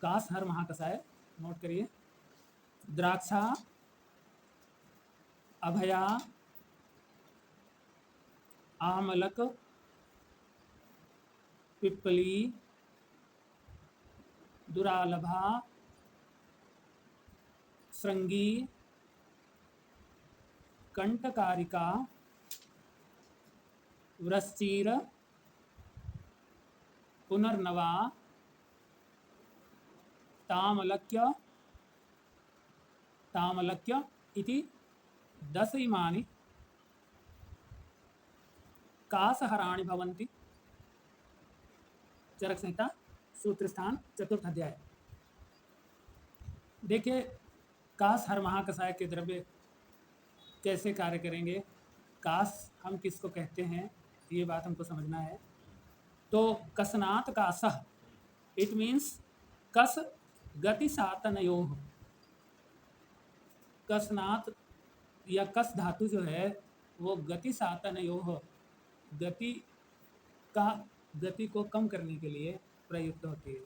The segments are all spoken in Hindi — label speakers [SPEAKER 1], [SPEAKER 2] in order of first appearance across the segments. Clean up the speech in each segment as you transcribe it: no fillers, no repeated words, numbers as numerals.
[SPEAKER 1] कास हर महाकसाय नोट करिए। द्राक्षा, अभया, आमलक, पिप्पली, दुरालभा, श्रृंगी, कंटकारिका, वृश्चिर, पुनर्नवा, तामलक्य तामलक्य इति 10 इमानि कासहराणि भवन्ति। चरक संहिता सूत्र स्थान 4th अध्याय। देखिए कास हर महाकसाय के द्रव्य कैसे कार्य करेंगे, कास हम किसको कहते हैं, ये बात हमको समझना है। तो कसनात कासह, इट मीन्स कस गति सातनयोः। कसनात या कस धातु जो है वो गति सातनयोः, गति को कम करने के लिए प्रयुक्त होती है।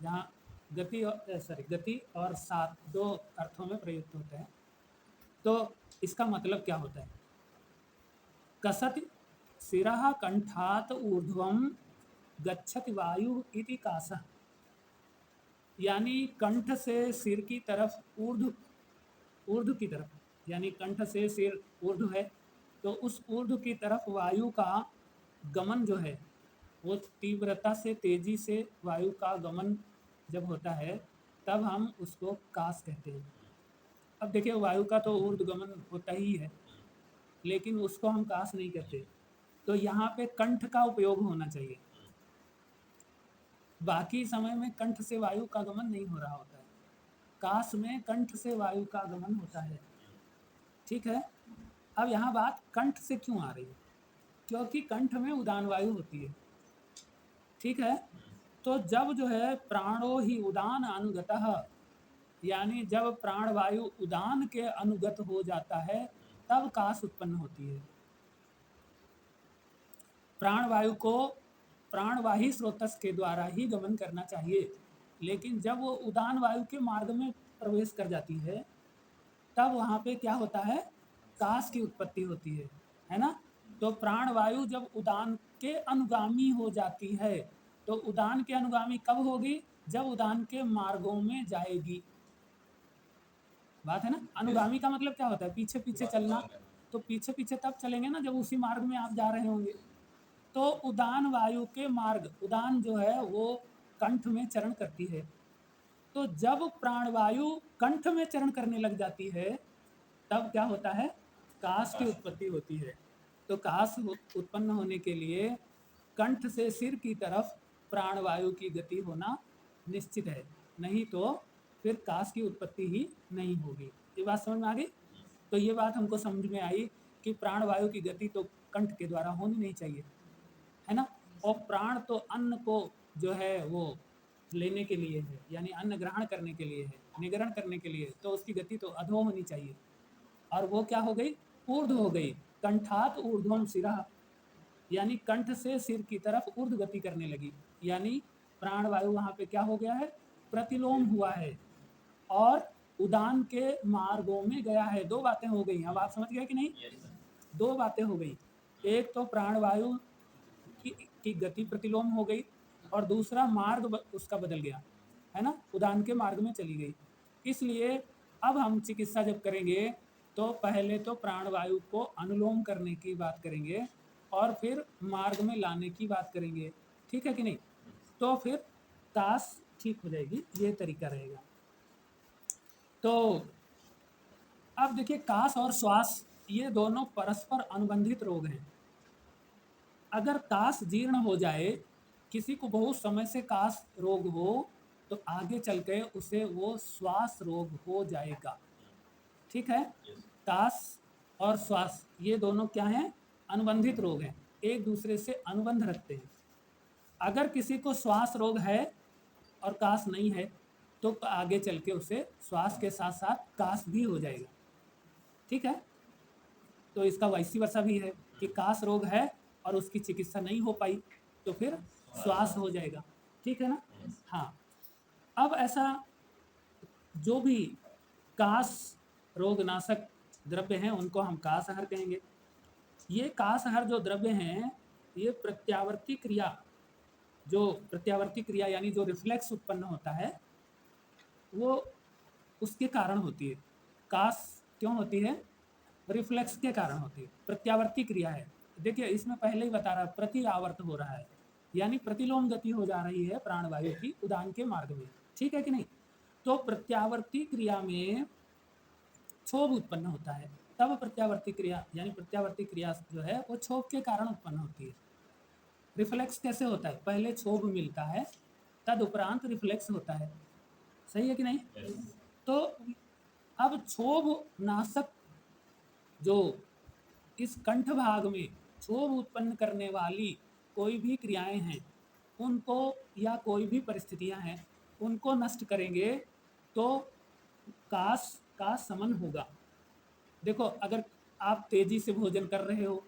[SPEAKER 1] जहाँ गति और सात दो अर्थों में प्रयुक्त होते हैं। तो इसका मतलब क्या होता है? कसति शिरः कंठात ऊर्ध्वं गच्छति वायु इति कासः, यानी कंठ से सिर की तरफ ऊर्ध्व की तरफ, यानी कंठ से सिर ऊर्ध्व है तो उस ऊर्ध्व की तरफ वायु का गमन जो है वो तीव्रता से, तेजी से वायु का गमन जब होता है तब हम उसको कास कहते हैं। अब देखिए वायु का तो ऊर्ध्वगमन होता ही है, लेकिन उसको हम कास नहीं कहते। तो यहाँ पे कंठ का उपयोग होना चाहिए, बाकी समय में कंठ से वायु का गमन नहीं हो रहा होता है, कास में कंठ से वायु का गमन होता है। ठीक है। अब यहाँ बात कंठ से क्यों आ रही है? क्योंकि कंठ में उदान वायु होती है। ठीक है। तो जब जो है प्राणो ही उदान अनुगतः, यानी जब प्राण वायु उदान के अनुगत हो जाता है तब कास उत्पन्न होती है। प्राण वायु को प्राणवाही स्रोतस के द्वारा ही गमन करना चाहिए, लेकिन जब वो उदान वायु के मार्ग में प्रवेश कर जाती है तब वहाँ पे क्या होता है? कास की उत्पत्ति होती है ना। तो प्राण वायु जब उदान के अनुगामी हो जाती है, तो उदान के अनुगामी कब होगी? जब उदान के मार्गों में जाएगी। बात है ना। अनुगामी का मतलब क्या होता है? पीछे पीछे चलना। तो पीछे पीछे तब चलेंगे ना जब उसी मार्ग में आप जा रहे होंगे। तो उदान वायु के मार्ग, उदान जो है वो कंठ में चरण करती है। तो जब प्राणवायु कंठ में चरण करने लग जाती है तब क्या होता है? कास की उत्पत्ति होती है। तो कास उत्पन्न होने के लिए कंठ से सिर की तरफ प्राणवायु की गति होना निश्चित है, नहीं तो फिर कास की उत्पत्ति ही नहीं होगी। ये बात समझ में आ गई? तो ये बात हमको समझ में आई कि प्राणवायु की गति तो कंठ के द्वारा होनी नहीं चाहिए, है ना। और प्राण तो अन्न को जो है वो लेने के लिए है, यानी अन्न ग्रहण करने के लिए है, निग्रहण करने के लिए, तो उसकी गति तो अधो होनी चाहिए। और वो क्या हो गई? ऊर्ध्व हो गई। कंठात ऊर्ध्वम शिरः, यानी कंठ से सिर की तरफ ऊर्ध्व गति करने लगी, यानी प्राणवायु वहाँ पे क्या हो गया है? प्रतिलोम हुआ है और उदान के मार्गों में गया है। दो बातें हो गई। अब आप समझ गए कि नहीं? दो बातें हो गई। एक तो प्राणवायु की गति प्रतिलोम हो गई और दूसरा मार्ग उसका बदल गया, है ना, उदान के मार्ग में चली गई। इसलिए अब हम चिकित्सा जब करेंगे तो पहले तो प्राणवायु को अनुलोम करने की बात करेंगे और फिर मार्ग में लाने की बात करेंगे। ठीक है कि नहीं? तो फिर कास ठीक हो जाएगी, ये तरीका रहेगा। तो अब देखिए कास और श्वास ये दोनों परस्पर अनुबंधित रोग हैं। अगर कास जीर्ण हो जाए, किसी को बहुत समय से कास रोग हो, तो आगे चल के उसे वो श्वास रोग हो जाएगा। ठीक है। कास और श्वास ये दोनों क्या हैं? अनुबंधित रोग हैं, एक दूसरे से अनुबंध रखते हैं। अगर किसी को श्वास रोग है और कास नहीं है तो आगे चल के उसे श्वास के साथ साथ कास भी हो जाएगा। ठीक है। तो इसका वैसी वर्षा भी है कि कास रोग है और उसकी चिकित्सा नहीं हो पाई तो फिर श्वास हो जाएगा। ठीक है ना। हाँ। अब ऐसा जो भी कास रोगनाशक द्रव्य हैं उनको हम कासहर कहेंगे। ये कासहर जो द्रव्य हैं ये प्रत्यावर्ती क्रिया, जो प्रत्यावर्ती क्रिया यानी जो रिफ्लेक्स उत्पन्न होता है वो उसके कारण होती है। कास क्यों होती है? रिफ्लेक्स के कारण होती है, प्रत्यावर्ती क्रिया है। देखिए इसमें पहले ही बता रहा प्रति आवर्त हो रहा है, यानी प्रतिलोम गति हो जा रही है प्राणवायु की उदान के मार्ग में, ठीक है कि नहीं? तो प्रत्यावर्ती क्रिया में क्षोभ उत्पन्न होता है, तब प्रत्यावर्ती क्रिया यानी प्रत्यावर्ती क्रिया जो है वो क्षोभ के कारण उत्पन्न होती है। रिफ्लेक्स कैसे होता है? पहले क्षोभ मिलता है तद उपरांत रिफ्लेक्स होता है, सही है कि नहीं? तो अब क्षोभ नाशक जो इस कंठ भाग में क्षोभ उत्पन्न करने वाली कोई भी क्रियाएं हैं उनको या कोई भी परिस्थितियां हैं उनको नष्ट करेंगे तो कास का समन होगा। देखो अगर आप तेजी से भोजन कर रहे हो,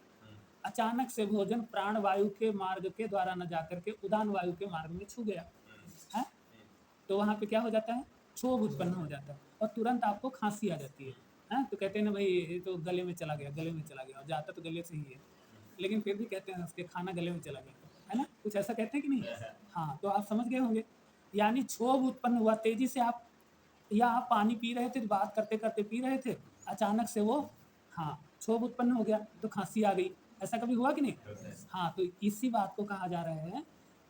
[SPEAKER 1] अचानक से भोजन प्राण वायु के मार्ग के द्वारा न जाकर के उदान वायु के मार्ग में छू गया है, तो वहां पे क्या हो जाता है? क्षोभ उत्पन्न हो जाता है और तुरंत आपको खांसी आ जाती है। तो कहते हैं ना भाई ये तो गले में चला गया, गले में चला गया, और जाता तो गले से ही है, लेकिन फिर भी कहते हैं उसके खाना गले में चला गया, है ना? कुछ ऐसा कहते हैं कि नहीं? हाँ, तो आप समझ गए होंगे, यानी क्षोभ उत्पन्न हुआ तेजी से। आप या आप पानी पी रहे थे, बात करते करते पी रहे थे, अचानक से वो हाँ क्षोभ उत्पन्न हो गया तो खांसी आ गई। ऐसा कभी हुआ कि नहीं? हाँ, तो इसी बात को कहा जा रहा है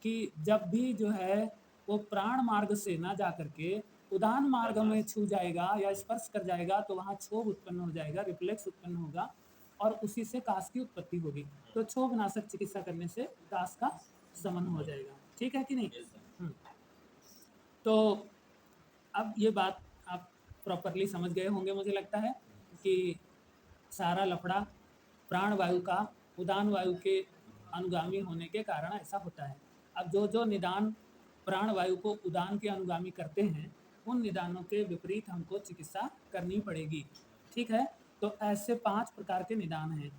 [SPEAKER 1] कि जब भी जो है वो प्राण मार्ग से ना जा करके उदान मार्ग में छू जाएगा या स्पर्श कर जाएगा तो वहाँ क्षोभ उत्पन्न हो जाएगा, रिफ्लेक्स उत्पन्न होगा और उसी से कास की उत्पत्ति होगी। तो क्षोभ नाशक चिकित्सा करने से कास का शमन हो जाएगा, ठीक है कि नहीं? तो अब ये बात आप प्रॉपरली समझ गए होंगे मुझे लगता है कि सारा लफड़ा प्राण वायु का उदान वायु के अनुगामी होने के कारण ऐसा होता है। अब जो जो निदान प्राण वायु को उदान के अनुगामी करते हैं उन निदानों के विपरीत हमको चिकित्सा करनी पड़ेगी, ठीक है? तो ऐसे 5 प्रकार के निदान हैं।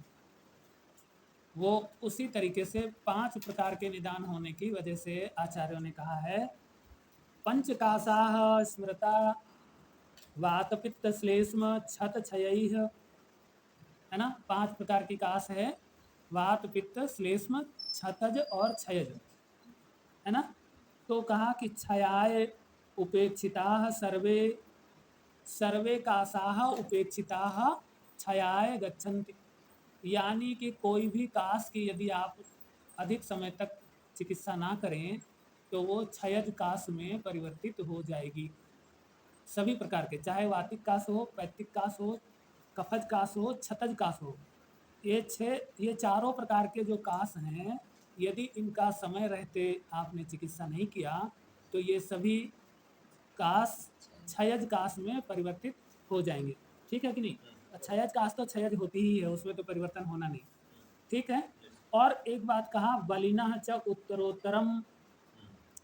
[SPEAKER 1] वो उसी तरीके से 5 प्रकार के निदान होने की वजह से आचार्यों ने कहा है पंचकासाः स्मृता वात पित्त श्लेष्म छत क्षयैः, है ना? 5 प्रकार की कास है, वात पित्त श्लेष्म छतज और क्षयज, है ना? तो कहा कि क्षयाय उपेक्षिताः सर्वे सर्वे कासाः उपेक्षिताः क्षयाय गच्छन्ति, यानी कि कोई भी कास की यदि आप अधिक समय तक चिकित्सा ना करें तो वो क्षयज कास में परिवर्तित हो जाएगी। सभी प्रकार के, चाहे वातिक कास हो, पैत्तिक कास हो, कफज कास हो, छतज कास हो, ये चारों प्रकार के जो कास हैं यदि इनका समय रहते आपने चिकित्सा नहीं किया तो ये सभी कास क्षयज कास में परिवर्तित हो जाएंगे, ठीक है कि नहीं? क्षयज कास तो क्षयज होती ही है, उसमें तो परिवर्तन होना नहीं, ठीक है? और एक बात कहा बलिना च उत्तरोत्तरम,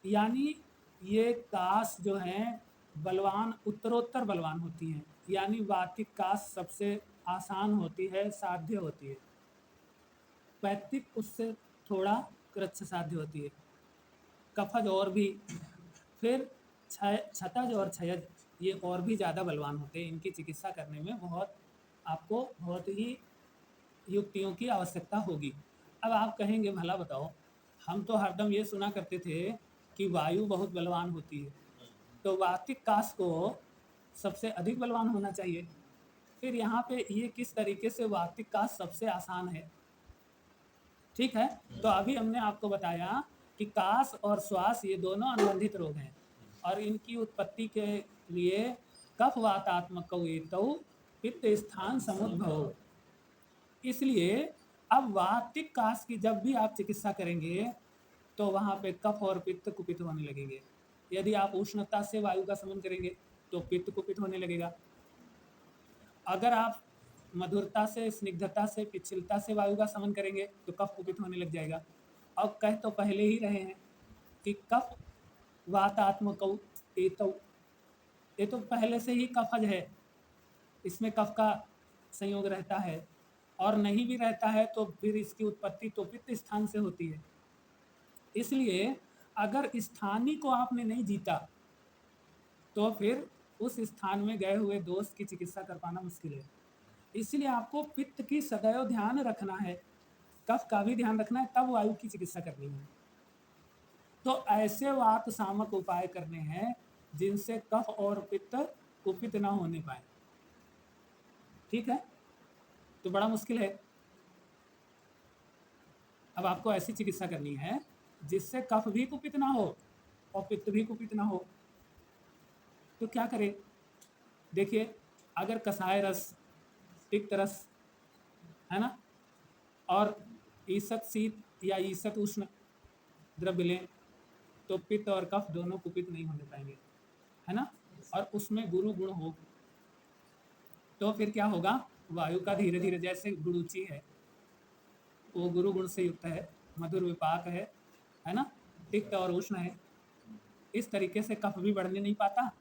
[SPEAKER 1] यानी ये कास जो हैं बलवान उत्तरोत्तर बलवान होती हैं, यानी वातिक कास सबसे आसान होती है, साध्य होती है, पैत्तिक उससे थोड़ा कृच्छ साध्य होती है, कफज और भी, फिर छतज और क्षयज ये और भी ज़्यादा बलवान होते हैं। इनकी चिकित्सा करने में आपको बहुत ही युक्तियों की आवश्यकता होगी। अब आप कहेंगे भला बताओ, हम तो हरदम ये सुना करते थे कि वायु बहुत बलवान होती है, तो वातिक कास को सबसे अधिक बलवान होना चाहिए, फिर यहाँ पे ये किस तरीके से वातिक कास सबसे आसान है? ठीक है, तो अभी हमने आपको बताया कि कास और श्वास ये दोनों अनुबंधित रोग हैं और इनकी उत्पत्ति के लिए कफ वातात्मक पित्त स्थान समुद्भव, इसलिए अब वातिक कास की जब भी आप चिकित्सा करेंगे तो वहाँ पे कफ और पित्त कुपित होने लगेंगे। यदि आप उष्णता से वायु का समन करेंगे तो पित्त कुपित होने लगेगा, अगर आप मधुरता से, स्निग्धता से, पिछलता से वायु का समन करेंगे तो कफ कुपित होने लग जाएगा। अब कह तो पहले ही रहे हैं कि कफ वातात्मकौ एतौ, ये तो पहले से ही कफज है, इसमें कफ का संयोग रहता है, और नहीं भी रहता है तो फिर इसकी उत्पत्ति तो पित्त स्थान से होती है। इसलिए अगर स्थानीय को आपने नहीं जीता तो फिर उस स्थान में गए हुए दोष की चिकित्सा कर पाना मुश्किल है। इसलिए आपको पित्त की सदैव ध्यान रखना है, कफ का भी ध्यान रखना है, तब वायु की चिकित्सा करनी है। तो ऐसे वात सामक उपाय करने हैं जिनसे कफ और पित्त कुपित ना होने पाए। ठीक है, तो बड़ा मुश्किल है। अब आपको ऐसी चिकित्सा करनी है जिससे कफ भी कुपित ना हो और पित्त भी कुपित ना हो। तो क्या करें? देखिए, अगर कषाय रस, तिक्त रस, है ना, और ईसत शीत या ईसत उष्ण द्रव्य लें तो पित्त और कफ दोनों कुपित नहीं होने पाएंगे, है ना, और उसमें गुरु गुण हो तो फिर क्या होगा? वायु का धीरे धीरे, जैसे गुरुचि है वो गुरु गुण से युक्त है, मधुर विपाक है ना, तिक्त और उष्ण है, इस तरीके से कफ भी बढ़ने नहीं पाता,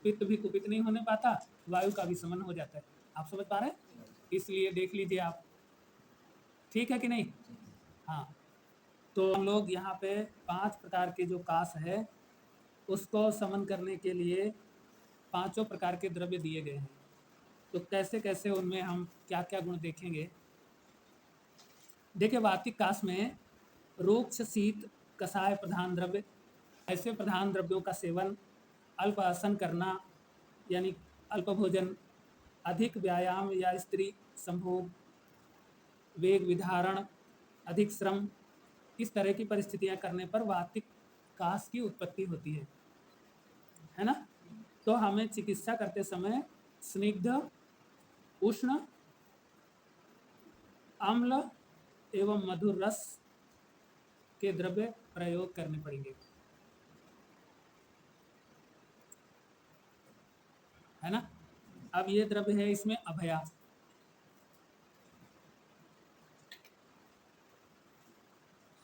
[SPEAKER 1] पित्त भी कुपित नहीं होने पाता, वायु का भी समन हो जाता है। आप समझ पा रहे हैं? इसलिए देख लीजिए आप, ठीक है कि नहीं? हाँ, तो हम लोग यहाँ पे 5 प्रकार के जो कास है उसको समन करने के लिए 5 प्रकार के द्रव्य दिए गए हैं। तो कैसे कैसे उनमें हम क्या क्या गुण देखेंगे। देखिए, वातिक कास में रूक्ष शीत कषाय प्रधान द्रव्य, ऐसे प्रधान द्रव्यों का सेवन, अल्प आसन करना यानी अल्प भोजन, अधिक व्यायाम या स्त्री संभोग, वेग विधारण, अधिक श्रम, इस तरह की परिस्थितियां करने पर वातिक कास की उत्पत्ति होती है ना। तो हमें चिकित्सा करते समय स्निग्ध, उष्ण, अम्ल एवं मधुर रस के द्रव्य प्रयोग करने पड़ेंगे, है ना। अब ये द्रव्य है, इसमें अभया,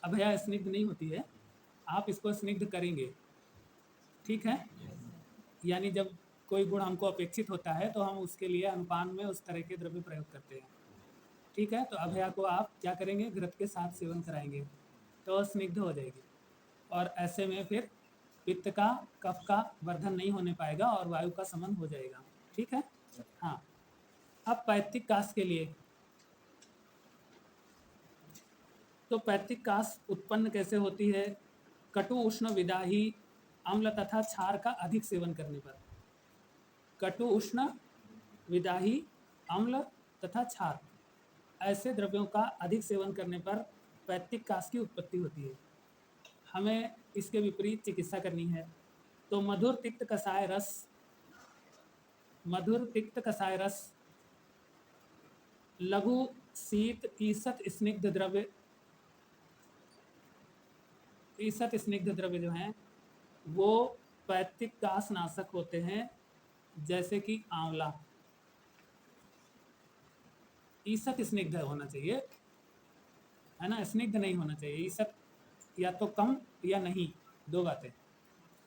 [SPEAKER 1] अभया स्निग्ध नहीं होती है, आप इसको स्निग्ध करेंगे, ठीक है। यानी जब कोई गुण हमको अपेक्षित होता है तो हम उसके लिए अनुपान में उस तरह के द्रव्य प्रयोग करते हैं, ठीक है। तो अभया को आप क्या करेंगे? घृत के साथ सेवन कराएंगे तो स्निग्ध हो जाएगी, और ऐसे में फिर पित्त का, कफ का वर्धन नहीं होने पाएगा और वायु का समन हो जाएगा, ठीक है। हाँ, अब पैतृक कास के लिए, तो पैतृक कास उत्पन्न कैसे होती है? कटु उष्ण विदाही अम्ल तथा क्षार का अधिक सेवन करने पर। कटु उष्ण विदाही अम्ल तथा क्षार, ऐसे द्रव्यों का अधिक सेवन करने पर पैतृक कास की उत्पत्ति होती है। हमें इसके विपरीत चिकित्सा करनी है। तो मधुर तिक्त कषाय रस, मधुर तिक्त कषाय रस, लघु शीत ईसत स्निग्ध द्रव्य, ईसत स्निग्ध द्रव्य जो हैं वो पैतृक कास नाशक होते हैं, जैसे कि आंवला। ईसत स्निग्ध होना चाहिए, है ना, स्निग्ध नहीं होना चाहिए। ईसत या तो कम या नहीं, दो बातें।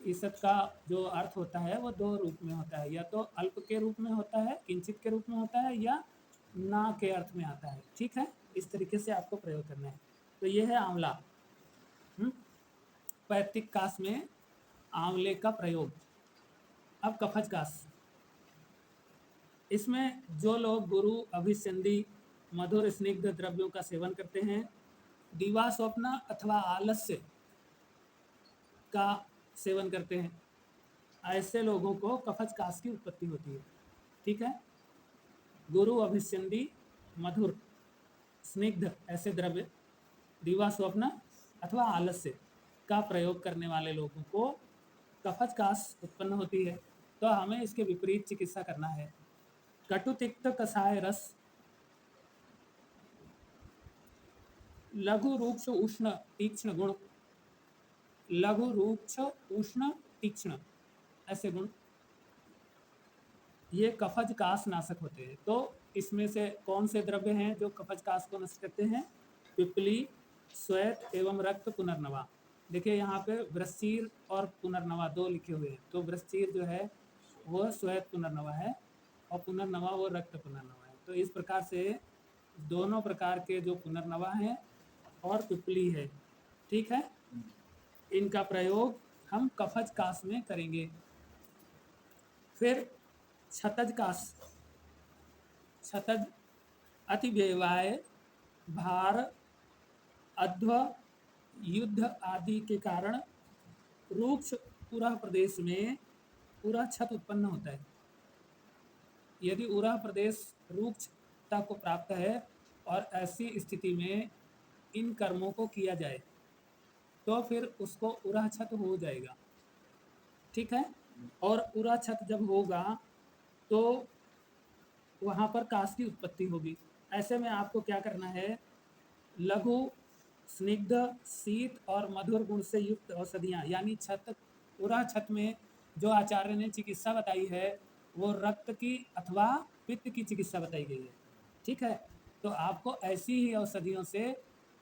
[SPEAKER 1] ईसत का जो अर्थ होता है वो दो रूप में होता है, या तो अल्प के रूप में होता है, किंचित के रूप में होता है, या ना के अर्थ में आता है, ठीक है। इस तरीके से आपको प्रयोग करना है। तो ये है आंवला, पैतृक कास में आंवले का प्रयोग। अब कफज कास, इसमें जो लोग गुरु, अभिसंधि, मधुर स्निग्ध द्रव्यों का सेवन करते हैं, दीवा स्वप्न अथवा आलस्य का सेवन करते हैं, ऐसे लोगों को कफज कास की उत्पत्ति होती है, ठीक है। गुरु, अभिसंधि, मधुर, स्निग्ध ऐसे द्रव्य, दीवा स्वप्न अथवा आलस्य का प्रयोग करने वाले लोगों को कफज कास उत्पन्न होती है। तो हमें इसके विपरीत चिकित्सा करना है। कटु तिक्त कषाय रस, लघु रूक्ष उष्ण तीक्ष्ण गुण, लघु रूक्ष उष्ण तीक्ष्ण ऐसे गुण, ये कफज कास नाशक होते हैं। तो इसमें से कौन से द्रव्य हैं जो कफज कास को नष्ट करते हैं? पिपली, श्वेत एवं रक्त पुनर्नवा। देखिए यहाँ पे वृश्चिर और पुनर्नवा दो लिखे हुए हैं। तो वृश्चिर जो है वो श्वेत पुनर्नवा है और पुनर्नवा वो रक्त पुनर्नवा है। तो इस प्रकार से दोनों प्रकार के जो पुनर्नवा हैं और पिपली है, ठीक है, इनका प्रयोग हम कफज कास में करेंगे। फिर क्षतज काश, क्षतज अतिव्यवाय, भार, अध्व, युद्ध आदि के कारण रूक्ष उरह प्रदेश में उरह क्षत उत्पन्न होता है। यदि उरह प्रदेश रूक्षता को प्राप्त है और ऐसी स्थिति में इन कर्मों को किया जाए तो फिर उसको उरह क्षत हो जाएगा। ठीक है। और उरह क्षत जब होगा तो वहाँ पर काश की उत्पत्ति होगी। ऐसे में आपको क्या करना है, लघु, स्निग्ध, शीत और मधुर गुण से युक्त औषधियाँ, यानी छत, उरह छत में जो आचार्य ने चिकित्सा बताई है वो रक्त की अथवा पित्त की चिकित्सा बताई गई है। ठीक है। तो आपको ऐसी ही औषधियों से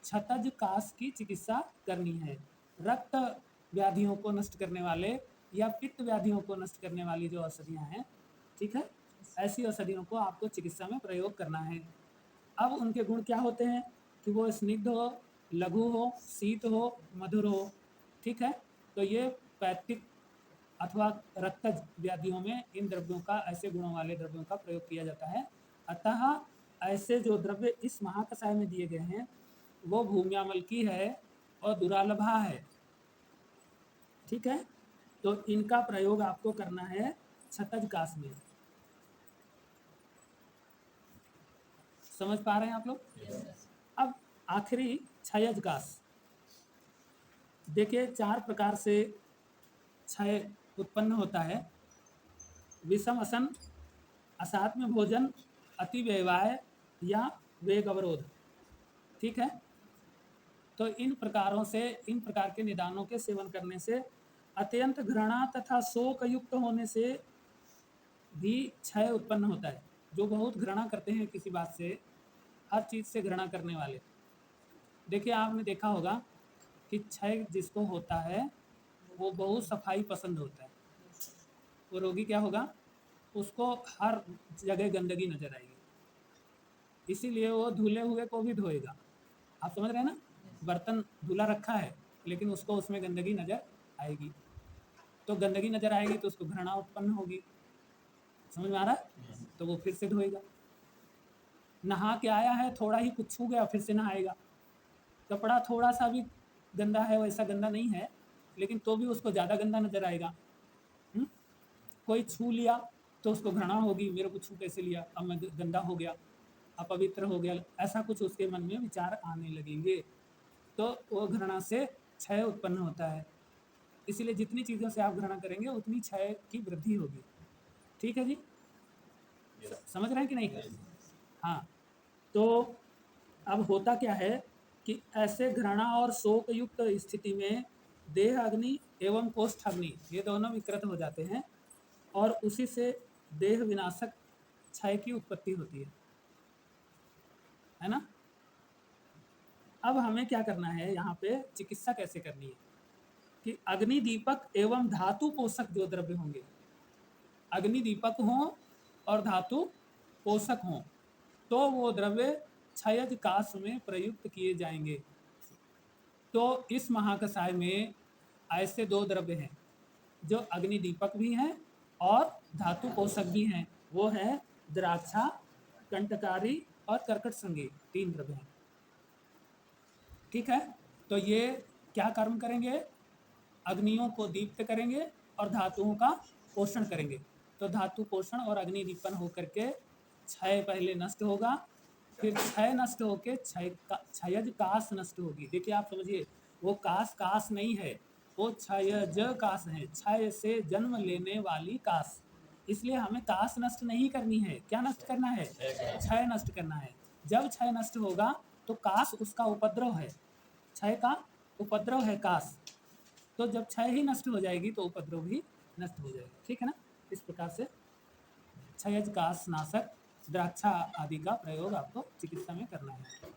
[SPEAKER 1] क्षतज काश की चिकित्सा करनी है। रक्त व्याधियों को नष्ट करने वाले या पित्त व्याधियों को नष्ट करने वाली जो औषधियाँ हैं, ठीक है, ऐसी औषधियों को आपको चिकित्सा में प्रयोग करना है। अब उनके गुण क्या होते हैं कि वो स्निग्ध हो, लघु हो, शीत हो, मधुर हो। ठीक है। तो ये पैत्तिक अथवा रक्तज व्याधियों में इन द्रव्यों का, ऐसे गुणों वाले द्रव्यों का प्रयोग किया जाता है। अतः ऐसे जो द्रव्य इस महाकषाय में दिए गए हैं वो भूम्यामल की है और दुरालभा है। ठीक है। तो इनका प्रयोग आपको करना है क्षतज काश में। समझ पा रहे हैं आप लोग? अब आखिरी क्षयज काश। देखिए 4 प्रकार से क्षय उत्पन्न होता है। विषम असन, असात्म्य भोजन, अति व्यवाय या वेग अवरोध। ठीक है। तो इन प्रकारों से, इन प्रकार के निदानों के सेवन करने से अत्यंत घृणा तथा शोक युक्त होने से भी क्षय उत्पन्न होता है। जो बहुत घृणा करते हैं किसी बात से, हर चीज़ से घृणा करने वाले, देखिए आपने देखा होगा कि क्षय जिसको होता है वो बहुत सफाई पसंद होता है। वो रोगी क्या होगा, उसको हर जगह गंदगी नजर आएगी, इसीलिए वो धुले हुए को भी धोएगा। आप समझ रहे हैं ना? बर्तन धुला रखा है लेकिन उसको उसमें गंदगी नजर आएगी, तो गंदगी नजर आएगी तो उसको घृणा उत्पन्न होगी। समझ में आ रहा है? तो वो फिर से धोएगा। नहा के आया है, थोड़ा ही कुछ छू गया फिर से नहाएगा। कपड़ा थोड़ा सा भी गंदा है, वैसा गंदा नहीं है लेकिन तो भी उसको ज़्यादा गंदा नजर आएगा। कोई छू लिया तो उसको घृणा होगी, मेरे को छू कैसे लिया, अब मैं गंदा हो गया, अपवित्र हो गया, ऐसा कुछ उसके मन में विचार आने लगेंगे। तो वो घृणा से क्षय उत्पन्न होता है। इसीलिए जितनी चीज़ों से आप घृणा करेंगे उतनी क्षय की वृद्धि होगी। ठीक है जी? समझ रहे हैं कि नहीं? हाँ। तो अब होता क्या है कि ऐसे घृणा और शोक युक्त स्थिति में देह अग्नि एवं कोष्ठ अग्नि, ये दोनों विकृत हो जाते हैं और उसी से देह विनाशक क्षय की उत्पत्ति होती है ना? अब हमें क्या करना है, यहाँ पे चिकित्सा कैसे करनी है कि अग्नि दीपक एवं धातु पोषक जो द्रव्य होंगे, अग्नि दीपक हों और धातु पोषक हों, तो वो द्रव्य क्षयज काश में प्रयुक्त किए जाएंगे। तो इस महाकषाय में ऐसे 2 द्रव्य हैं जो अग्नि दीपक भी हैं और धातु पोषक भी हैं। वो है द्राक्षा, कंटकारी और कर्कट संगी, 3 द्रव्य हैं। ठीक है। तो ये क्या कर्म करेंगे, अग्नियों को दीप्त करेंगे और धातुओं का पोषण करेंगे। तो धातु पोषण और अग्नि दीपन होकर के क्षय पहले नष्ट होगा, फिर क्षय नष्ट होकर क्षयज काश नष्ट होगी। देखिए आप समझिए, वो काश काश नहीं है, वो क्षयज काश है, क्षय से जन्म लेने वाली काश। इसलिए हमें काश नष्ट नहीं करनी है। क्या नष्ट करना है? क्षय नष्ट करना है। जब क्षय नष्ट होगा तो काश उसका उपद्रव है, क्षय का उपद्रव है काश। तो जब क्षय ही नष्ट हो जाएगी तो उपद्रव भी नष्ट हो जाएगा। ठीक है ना? इस प्रकार से क्षयज काश नाशक द्राक्षा आदि का प्रयोग आपको चिकित्सा में करना है।